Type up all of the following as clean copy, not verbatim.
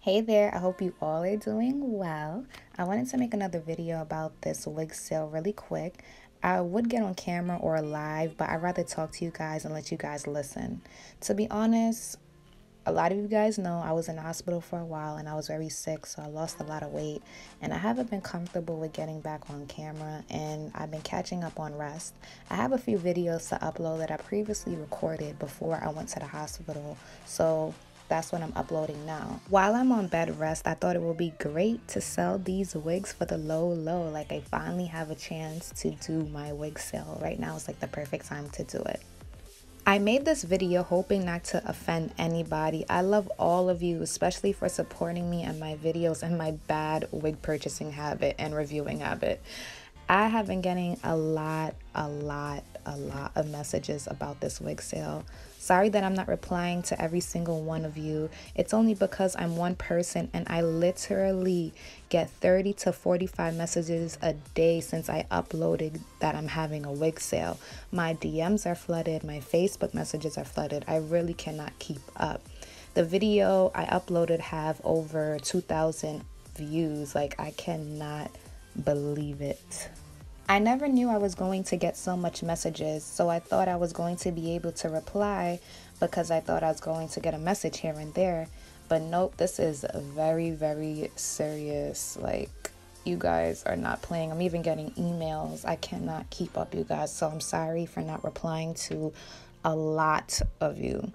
Hey there, I hope you all are doing well. I wanted to make another video about this wig sale really quick. I would get on camera or live, but I'd rather talk to you guys and let you guys listen. To be honest, a lot of you guys know I was in the hospital for a while and I was very sick, so I lost a lot of weight and I haven't been comfortable with getting back on camera, and I've been catching up on rest. I have a few videos to upload that I previously recorded before I went to the hospital, so that's what I'm uploading now. While I'm on bed rest, I thought it would be great to sell these wigs for the low. Like, I finally have a chance to do my wig sale. Right now is like the perfect time to do it. I made this video hoping not to offend anybody. I love all of you, especially for supporting me and my videos and my bad wig purchasing habit and reviewing habit. I have been getting a lot of messages about this wig sale. Sorry that I'm not replying to every single one of you. It's only because I'm one person and I literally get 30 to 45 messages a day since I uploaded that I'm having a wig sale. My DMs are flooded, my Facebook messages are flooded. I really cannot keep up. The video I uploaded have over 2,000 views. Like, I cannot believe it. I never knew I was going to get so much messages, so I thought I was going to be able to reply because I thought I was going to get a message here and there. But nope, this is very serious. Like, you guys are not playing. I'm even getting emails. I cannot keep up, you guys, so I'm sorry for not replying to a lot of you.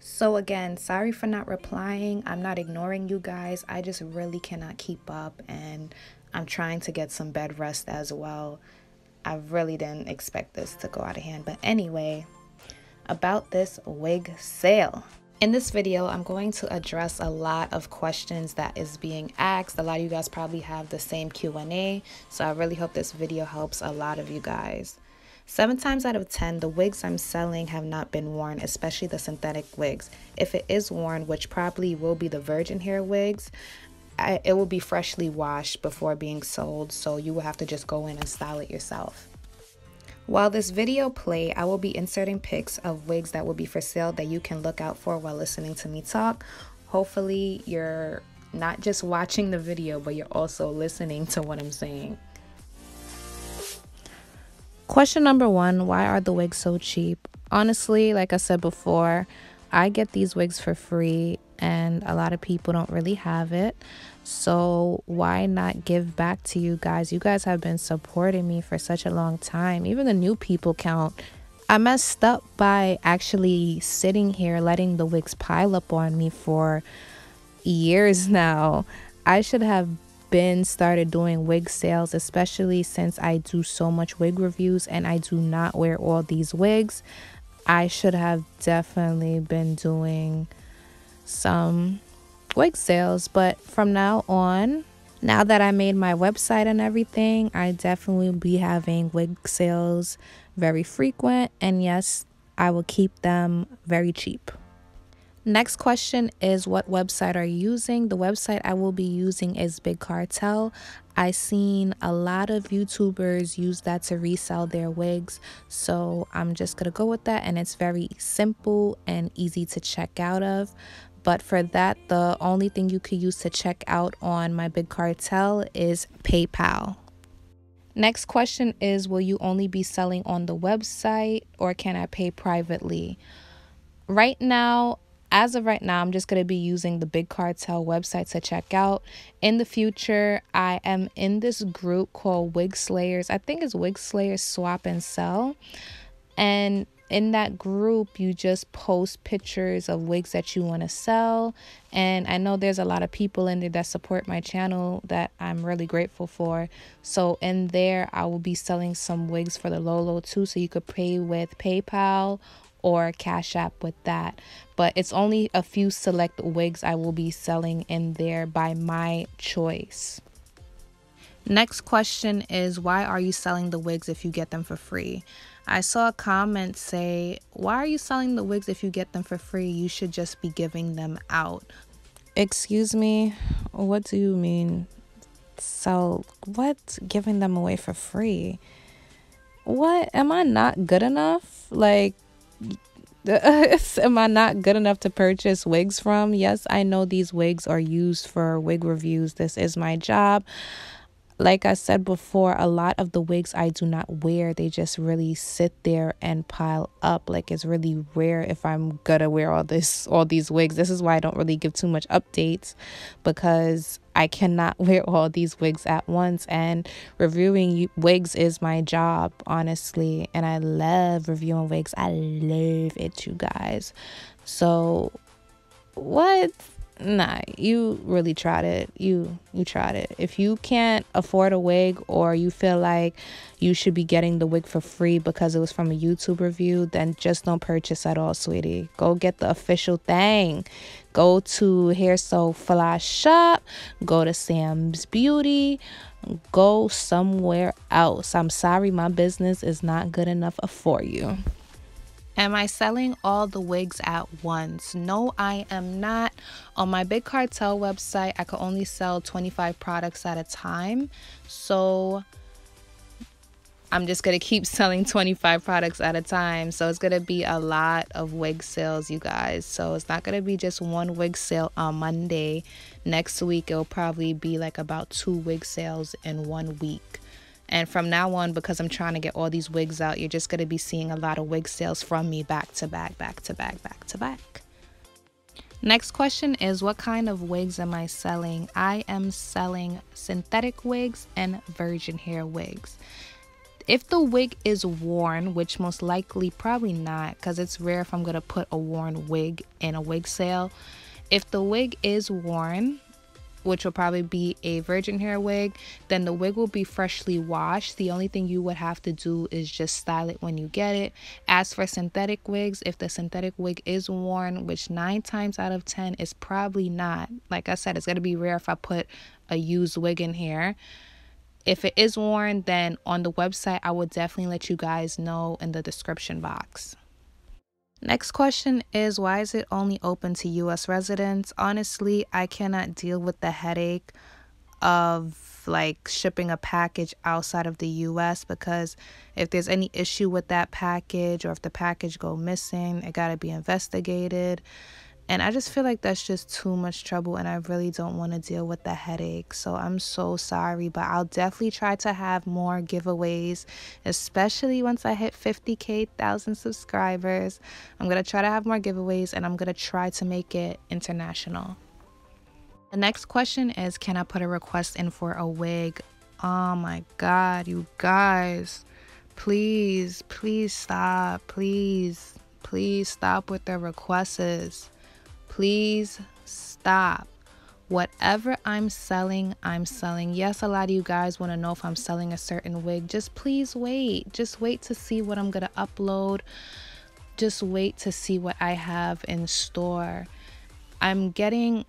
So again, sorry for not replying. I'm not ignoring you guys. I just really cannot keep up, and I'm trying to get some bed rest as well. I really didn't expect this to go out of hand. But anyway, about this wig sale. In this video, I'm going to address a lot of questions that is being asked. A lot of you guys probably have the same Q&A, so I really hope this video helps a lot of you guys. 7 times out of 10, the wigs I'm selling have not been worn, especially the synthetic wigs. If it is worn, which probably will be the virgin hair wigs, it will be freshly washed before being sold, so you will have to just go in and style it yourself. While this video play, I will be inserting pics of wigs that will be for sale that you can look out for while listening to me talk. Hopefully you're not just watching the video, but you're also listening to what I'm saying. Question number 1, why are the wigs so cheap? Honestly, like I said before, I get these wigs for free and a lot of people don't really have it. So why not give back to you guys? You guys have been supporting me for such a long time. Even the new people count. I messed up by actually sitting here letting the wigs pile up on me for years now. I should have been started doing wig sales, especially since I do so much wig reviews and I do not wear all these wigs. I should have definitely been doing some wig sales, but from now on, now that I made my website and everything, I definitely will be having wig sales very frequent, and yes, I will keep them very cheap. Next question is, what website are you using? The website I will be using is Big Cartel. I seen a lot of YouTubers use that to resell their wigs, so I'm just gonna go with that, and it's very simple and easy to check out of. But for that, the only thing you could use to check out on my Big Cartel is PayPal. Next question is, will you only be selling on the website or can I pay privately? Right now, as of right now, I'm just going to be using the Big Cartel website to check out. In the future, I am in this group called Wig Slayers. I think it's Wig Slayers Swap and Sell. And in that group, you just post pictures of wigs that you want to sell. And I know there's a lot of people in there that support my channel that I'm really grateful for. So in there, I will be selling some wigs for the low too. So you could pay with PayPal or Cash App with that. But it's only a few select wigs I will be selling in there by my choice. Next question is, why are you selling the wigs if you get them for free? I saw a comment say, why are you selling the wigs if you get them for free? You should just be giving them out. Excuse me, what do you mean? So what, giving them away for free? What, am I not good enough? Like, Am I not good enough to purchase wigs from? Yes, I know these wigs are used for wig reviews. This is my job. Like I said before, a lot of the wigs I do not wear. They just really sit there and pile up. Like, it's really rare if I'm gonna wear all these wigs. This is why I don't really give too much updates, because I cannot wear all these wigs at once, and reviewing wigs is my job, honestly, and I love reviewing wigs. I love it, you guys. So what? Nah, you really tried it. You tried it. If you can't afford a wig, or you feel like you should be getting the wig for free because it was from a YouTube review, then just don't purchase at all, sweetie. Go get the official thing. Go to Hair So Fly Shop. Go to Sam's Beauty. Go somewhere else. I'm sorry, my business is not good enough for you. Am I selling all the wigs at once? No, I am not. On my Big Cartel website, I could only sell 25 products at a time. So I'm just going to keep selling 25 products at a time. So it's going to be a lot of wig sales, you guys. So it's not going to be just one wig sale on Monday. Next week, it'll probably be like about 2 wig sales in 1 week. And from now on, because I'm trying to get all these wigs out, you're just going to be seeing a lot of wig sales from me back to back, back to back, back to back. Next question is, what kind of wigs am I selling? I am selling synthetic wigs and virgin hair wigs. If the wig is worn, which most likely probably not, because it's rare if I'm going to put a worn wig in a wig sale. If the wig is worn, which will probably be a virgin hair wig, then the wig will be freshly washed. The only thing you would have to do is just style it when you get it. As for synthetic wigs, if the synthetic wig is worn, which 9 times out of 10 is probably not, like I said, it's going to be rare if I put a used wig in here. If it is worn, then on the website, I will definitely let you guys know in the description box. Next question is, why is it only open to US residents? Honestly, I cannot deal with the headache of like shipping a package outside of the US, because if there's any issue with that package, or if the package go missing, it got to be investigated. And I just feel like that's just too much trouble, and I really don't want to deal with the headache. So I'm so sorry, but I'll definitely try to have more giveaways, especially once I hit 50K, 1,000 subscribers. I'm going to try to have more giveaways, and I'm going to try to make it international. The next question is, can I put a request in for a wig? Oh my God, you guys. Please, please stop. Please, please stop with the requests. Please stop. Whatever I'm selling, I'm selling. Yes, a lot of you guys want to know if I'm selling a certain wig. Just please wait. Just wait to see what I'm going to upload. Just wait to see what I have in store. I'm getting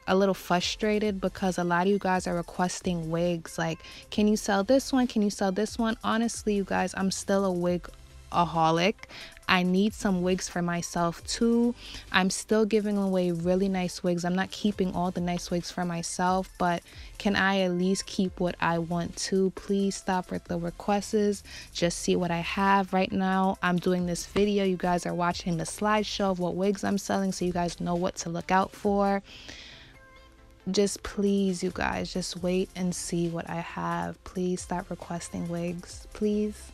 a little frustrated because a lot of you guys are requesting wigs. Like, can you sell this one? Can you sell this one? Honestly, you guys, I'm still a wig-aholic. I need some wigs for myself too. I'm still giving away really nice wigs. I'm not keeping all the nice wigs for myself, but can I at least keep what I want to? Please stop with the requests. Just see what I have right now. I'm doing this video. You guys are watching the slideshow of what wigs I'm selling, so you guys know what to look out for. Just please, you guys, just wait and see what I have. Please stop requesting wigs, please.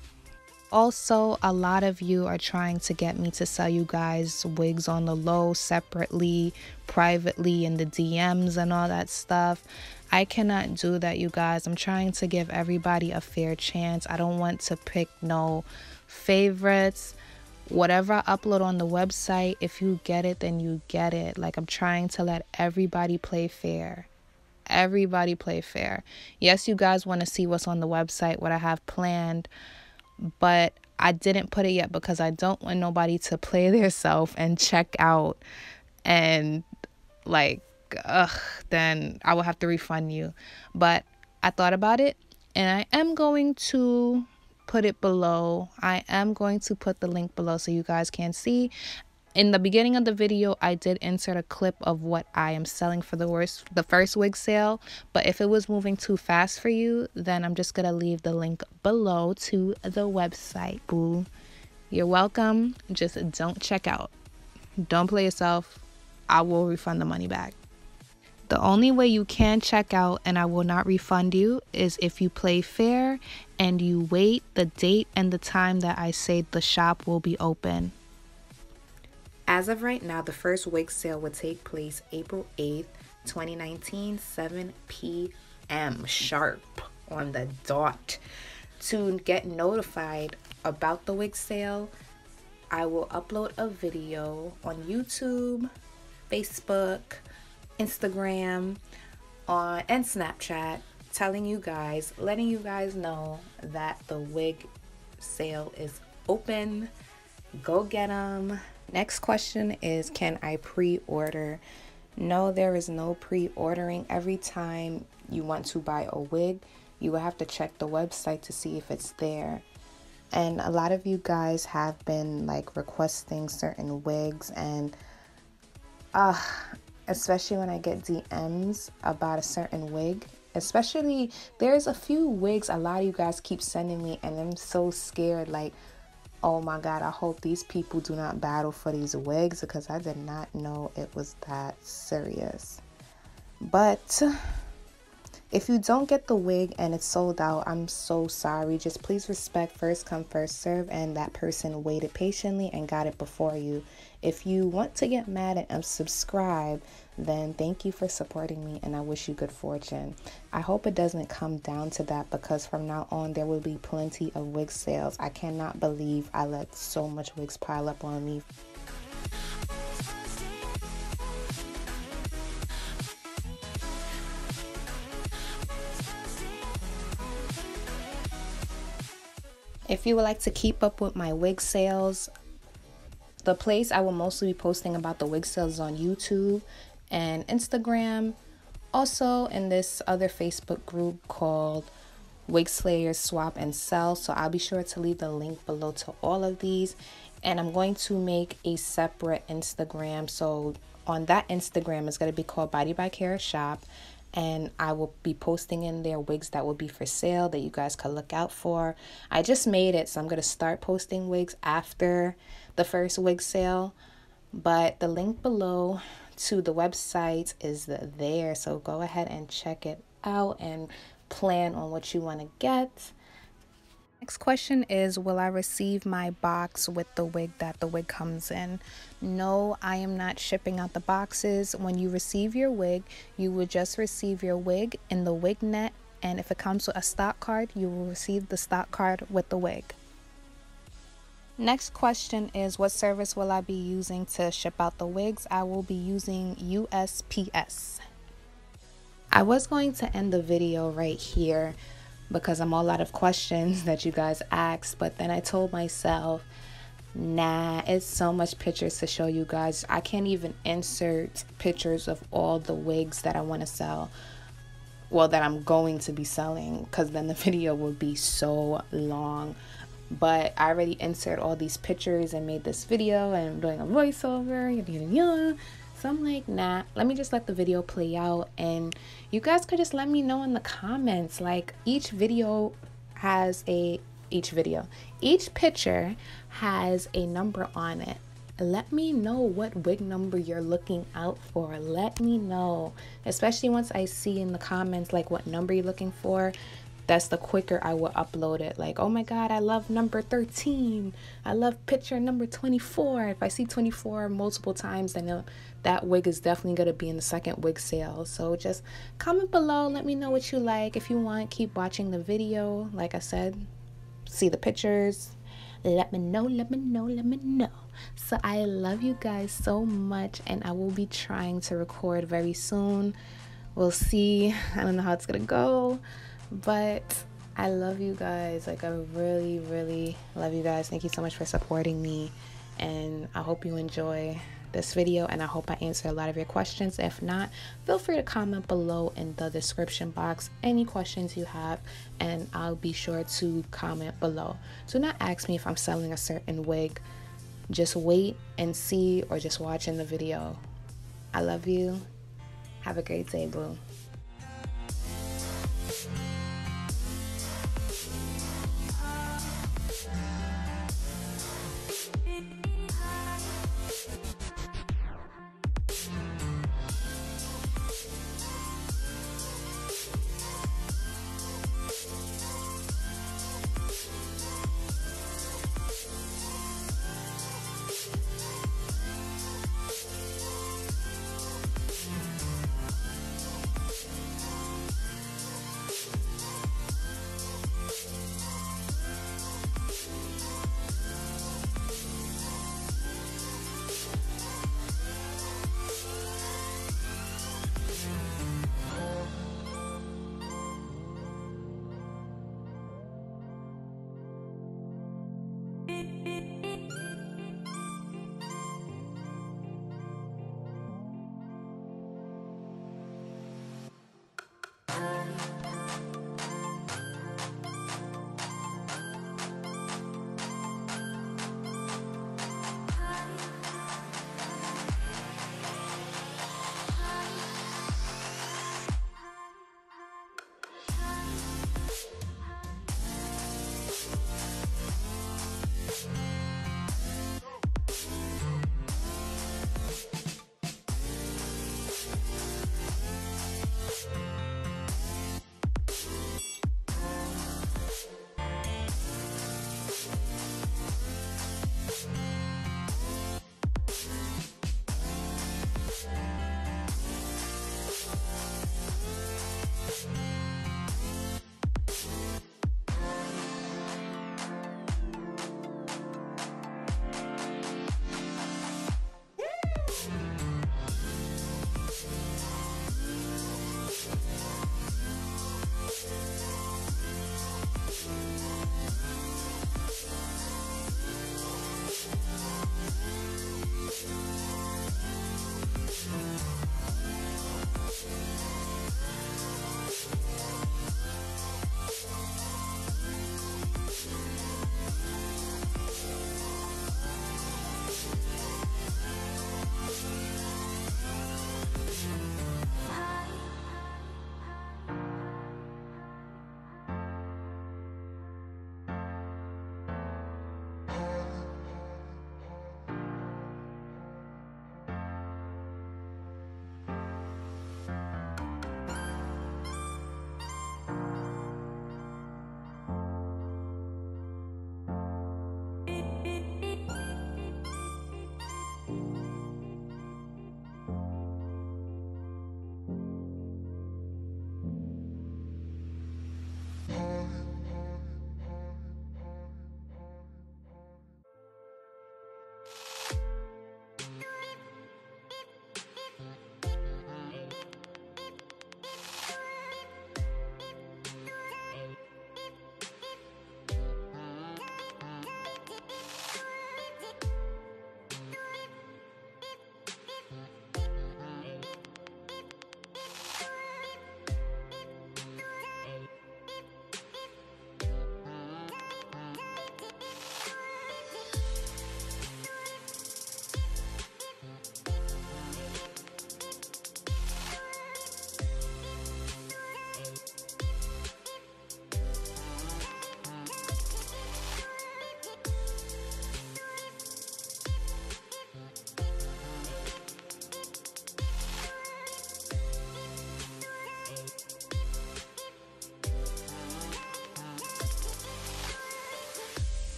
Also, a lot of you are trying to get me to sell you guys wigs on the low, separately, privately, in the DMs and all that stuff. I cannot do that, you guys. I'm trying to give everybody a fair chance. I don't want to pick no favorites. Whatever I upload on the website, if you get it, then you get it. Like, I'm trying to let everybody play fair. Everybody play fair. Yes, you guys want to see what's on the website, what I have planned, but I didn't put it yet because I don't want nobody to play theirself and check out and like, then I will have to refund you. But I thought about it, and I am going to put it below. I am going to put the link below so you guys can see. In the beginning of the video, I did insert a clip of what I am selling for the first wig sale. But if it was moving too fast for you, then I'm just going to leave the link below to the website, boo. You're welcome. Just don't check out. Don't play yourself. I will refund the money back. The only way you can check out and I will not refund you is if you play fair and you wait the date and the time that I say the shop will be open. As of right now, the first wig sale will take place April 8th, 2019, 7 p.m. sharp on the dot. To get notified about the wig sale, I will upload a video on YouTube, Facebook, Instagram, and Snapchat, telling you guys, letting you guys know that the wig sale is open. Go get them. Next question is, can I pre-order? No, there is no pre-ordering. Every time you want to buy a wig, you will have to check the website to see if it's there. And a lot of you guys have been like requesting certain wigs, and especially when I get DMs about a certain wig, especially there's a few wigs a lot of you guys keep sending me, and I'm so scared, like, oh my god, I hope these people do not battle for these wigs, because I did not know it was that serious. But if you don't get the wig and it's sold out, I'm so sorry. Just please respect first come first serve, and that person waited patiently and got it before you. If you want to get mad and unsubscribe, then thank you for supporting me and I wish you good fortune. I hope it doesn't come down to that, because from now on there will be plenty of wig sales. I cannot believe I let so much wigs pile up on me. If you would like to keep up with my wig sales, the place I will mostly be posting about the wig sales is on YouTube and Instagram. Also in this other Facebook group called Wig Slayers Swap and Sell. So I'll be sure to leave the link below to all of these. And I'm going to make a separate Instagram. So on that Instagram, it's going to be called BodiedBykeira Shop. And I will be posting in there wigs that will be for sale that you guys can look out for. I just made it, so I'm going to start posting wigs after the first wig sale. But the link below to the website is there, so go ahead and check it out and plan on what you want to get. Next question is, will I receive my box with the wig that the wig comes in? No, I am not shipping out the boxes. When you receive your wig, you will just receive your wig in the wig net, and if it comes with a stock card, you will receive the stock card with the wig. Next question is, what service will I be using to ship out the wigs? I will be using USPS. I was going to end the video right here because I'm all out of questions that you guys asked, but then I told myself, nah, it's so much pictures to show you guys. I can't even insert pictures of all the wigs that I want to sell, well, that I'm going to be selling, because then the video would be so long. But I already inserted all these pictures and made this video, and I'm doing a voiceover, yada, yada, yada. So I'm like, nah, let me just let the video play out, and you guys could just let me know in the comments. Like, each picture has a number on it. Let me know what wig number you're looking out for. Let me know, especially once I see in the comments like what number you're looking for. That's the quicker I will upload it. Like, oh my god, I love number 13. I love picture number 24. If I see 24 multiple times, then that wig is definitely going to be in the second wig sale. So just comment below. Let me know what you like. If you want, keep watching the video. Like I said, see the pictures. Let me know, let me know, let me know. So I love you guys so much, and I will be trying to record very soon. We'll see. I don't know how it's going to go. But I love you guys. Like, I really, really love you guys. Thank you so much for supporting me. And I hope you enjoy this video. And I hope I answered a lot of your questions. If not, feel free to comment below in the description box any questions you have. And I'll be sure to comment below. Do not ask me if I'm selling a certain wig. Just wait and see, or just watch in the video. I love you. Have a great day, boo.